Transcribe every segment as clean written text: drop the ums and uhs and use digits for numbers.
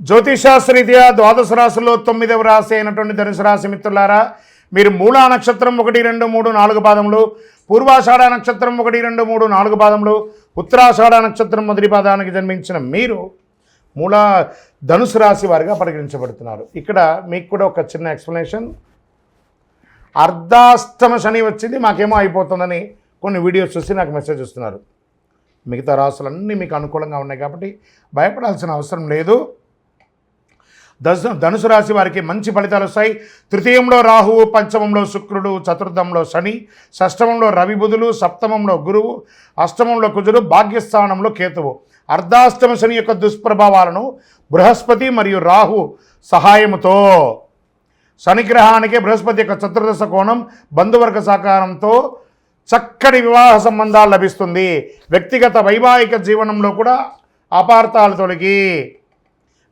జ్యోతిషాస్త్రరీత్యా ద్వాదశ రాశుల్లో 9వ రాశి అయినటువంటి ధనుసు రాశి మిత్రులారా, మీరు మూలా నక్షత్రం 1, 2, 3, 4 పాదములు, పూర్వాషాఢ నక్షత్రం 1, 2, 3, 4 పాదములు, ఉత్తరాషాఢ నక్షత్రం మొదటి పాదానికి జన్మించిన మీరు మూలా ధనుసు రాశి వారిగా పరిగణించబడుతున్నారు. ఇక్కడ మీకు కూడా ఒక చిన్న ఎక్స్ప్లెనేషన్. అర్ధాష్టమ శని వచ్చింది, మాకేమో అయిపోతుందని కొన్ని వీడియోస్ చూసి నాకు మెసేజ్ ఇస్తున్నారు. మిగతా రాశులన్నీ మీకు అనుకూలంగా ఉన్నాయి కాబట్టి భయపడాల్సిన అవసరం లేదు. ధనుసు రాశి వారికి మంచి ఫలితాలు వస్తాయి. తృతీయంలో రాహువు, పంచమంలో శుక్రుడు, చతుర్థంలో శని, షష్టమంలో రవి బుధులు, సప్తమంలో గురువు, అష్టమంలో కుజుడు, భాగ్యస్థానంలో కేతువు. అర్ధాష్టమ శని యొక్క దుష్ప్రభావాలను బృహస్పతి మరియు రాహు సహాయముతో, శనిగ్రహానికి బృహస్పతి యొక్క చతుర్దశ కోణం, బంధువర్గ సహకారంతో చక్కటి వివాహ సంబంధాలు లభిస్తుంది. వ్యక్తిగత వైవాహిక జీవనంలో కూడా అపార్థాలు తొలగి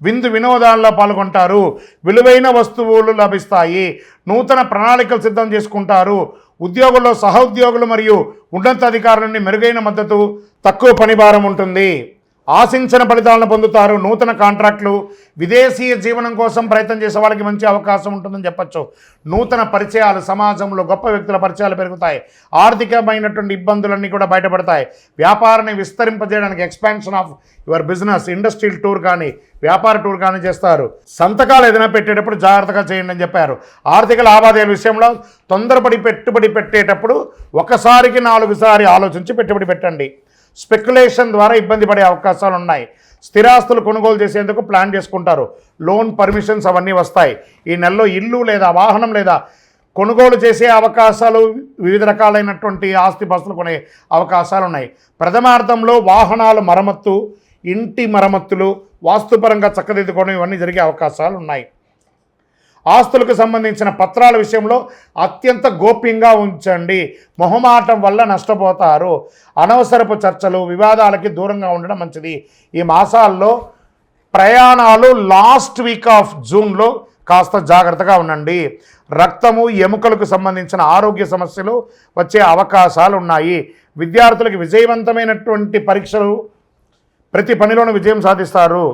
విందు వినోదాల్లో పాల్గొంటారు. విలువైన వస్తువులు లభిస్తాయి. నూతన ప్రణాళికలు సిద్ధం చేసుకుంటారు. ఉద్యోగుల్లో సహోద్యోగులు మరియు ఉన్నతాధికారుల నుండి మెరుగైన మద్దతు, తక్కువ పనిభారం ఉంటుంది. ఆశించిన ఫలితాలను పొందుతారు. నూతన కాంట్రాక్టులు, విదేశీయ జీవనం కోసం ప్రయత్నం చేసే వాళ్ళకి మంచి అవకాశం ఉంటుందని చెప్పచ్చు. నూతన పరిచయాలు, సమాజంలో గొప్ప వ్యక్తుల పరిచయాలు పెరుగుతాయి. ఆర్థికమైనటువంటి ఇబ్బందులన్నీ కూడా బయటపడతాయి. వ్యాపారాన్ని విస్తరింపజేయడానికి expansion of your business, industrial tour కానీ వ్యాపార టూర్ కానీ చేస్తారు. సంతకాలు ఏదైనా పెట్టేటప్పుడు జాగ్రత్తగా చేయండి అని చెప్పారు. ఆర్థిక లావాదేవీల విషయంలో తొందరపడి పెట్టుబడి పెట్టేటప్పుడు ఒకసారికి 4 సార్లు ఆలోచించి పెట్టుబడి పెట్టండి. స్పెక్యులేషన్ ద్వారా ఇబ్బంది పడే అవకాశాలు ఉన్నాయి. స్థిరాస్తులు కొనుగోలు చేసేందుకు ప్లాన్ చేసుకుంటారు. లోన్ పర్మిషన్స్ అవన్నీ వస్తాయి. ఈ నెలలో ఇల్లు లేదా వాహనం లేదా కొనుగోలు చేసే అవకాశాలు, వివిధ రకాలైనటువంటి ఆస్తిపాస్తులు కొనే అవకాశాలు ఉన్నాయి. ప్రథమార్థంలో వాహనాలు మరమ్మత్తు, ఇంటి మరమ్మతులు, వాస్తుపరంగా చక్కదిద్దుకోవడం ఇవన్నీ జరిగే అవకాశాలు ఉన్నాయి. ఆస్తులకు సంబంధించిన పత్రాల విషయంలో అత్యంత గోప్యంగా ఉంచండి. మొహమాటం వల్ల నష్టపోతారు. అనవసరపు చర్చలు, వివాదాలకి దూరంగా ఉండడం మంచిది. ఈ మాసాల్లో ప్రయాణాలు లాస్ట్ వీక్ ఆఫ్ జూన్లో కాస్త జాగ్రత్తగా ఉండండి. రక్తము, ఎముకలకు సంబంధించిన ఆరోగ్య సమస్యలు వచ్చే అవకాశాలు ఉన్నాయి. విద్యార్థులకు విజయవంతమైనటువంటి పరీక్షలు, ప్రతి పనిలోనూ విజయం సాధిస్తారు.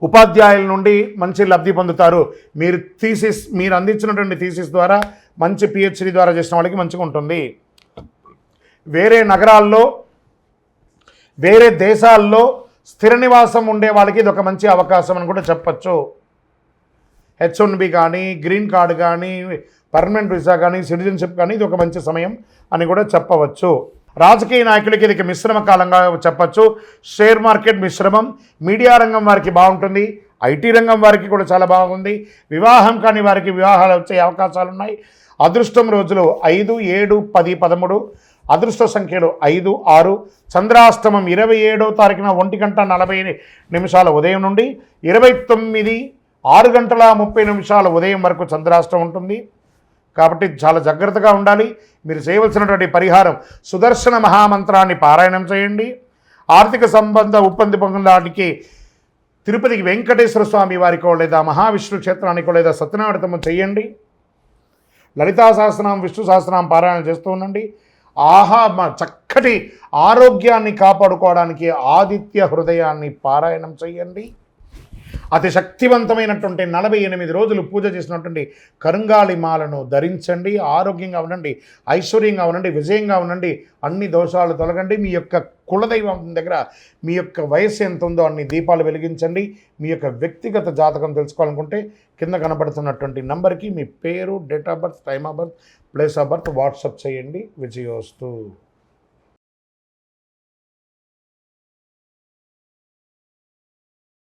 ఉపాధ్యాయుల నుండి మంచి లబ్ధి పొందుతారు. మీరు అందించినటువంటి థీసిస్ ద్వారా మంచి పిహెచ్డి ద్వారా చేసిన వాళ్ళకి మంచిగా ఉంటుంది. వేరే నగరాల్లో, వేరే దేశాల్లో స్థిర నివాసం ఉండే వాళ్ళకి ఇది ఒక మంచి అవకాశం అని కూడా చెప్పచ్చు. H1B కానీ, గ్రీన్ కార్డు కానీ, పర్మనెంట్ వీసా కానీ, సిటిజన్షిప్ కానీ ఇది ఒక మంచి సమయం అని కూడా చెప్పవచ్చు. రాజకీయ నాయకులకి ఇది మిశ్రమ కాలంగా చెప్పచ్చు. షేర్ మార్కెట్ మిశ్రమం. మీడియా రంగం వారికి బాగుంటుంది. ఐటీ రంగం వారికి కూడా చాలా బాగుంది. వివాహం కాని వారికి వివాహాలు వచ్చే అవకాశాలు ఉన్నాయి. అదృష్టం రోజులు 5, 7, 10, 13. అదృష్ట సంఖ్యలు 5, 6. చంద్రాష్టమం 27వ తారీఖున 1:40 ఉదయం నుండి 29 6:30 ఉదయం వరకు చంద్రాష్టమం ఉంటుంది. కాబట్టి చాలా జాగ్రత్తగా ఉండాలి. మీరు చేయవలసినటువంటి పరిహారం సుదర్శన మహామంత్రాన్ని పారాయణం చేయండి. ఆర్థిక సంబంధ ఇబ్బంది పొందడానికి తిరుపతికి వెంకటేశ్వర స్వామి వారికో లేదా మహావిష్ణు క్షేత్రానికో లేదా సత్యనారాయణ చేయండి. లలితా సహస్రనామం, విష్ణు సహస్రనామం పారాయణం చేస్తూ ఉండండి. చక్కటి ఆరోగ్యాన్ని కాపాడుకోవడానికి ఆదిత్య హృదయాన్ని పారాయణం చేయండి. అతి శక్తివంతమైనటువంటి 48 రోజులు పూజ చేసినటువంటి కరుంగాళి మాలను ధరించండి. ఆరోగ్యంగా ఉండండి, ఐశ్వర్యంగా ఉండండి, విజయంగా ఉండండి. అన్ని దోషాలు తొలగండి. మీ యొక్క కులదైవం దగ్గర మీ యొక్క వయస్సు ఎంత ఉందో అన్ని దీపాలు వెలిగించండి. మీ యొక్క వ్యక్తిగత జాతకం తెలుసుకోవాలనుకుంటే కింద కనబడుతున్నటువంటి నంబర్కి మీ పేరు, date of birth, time of birth, place of birth WhatsApp చేయండి. విజయోస్తు.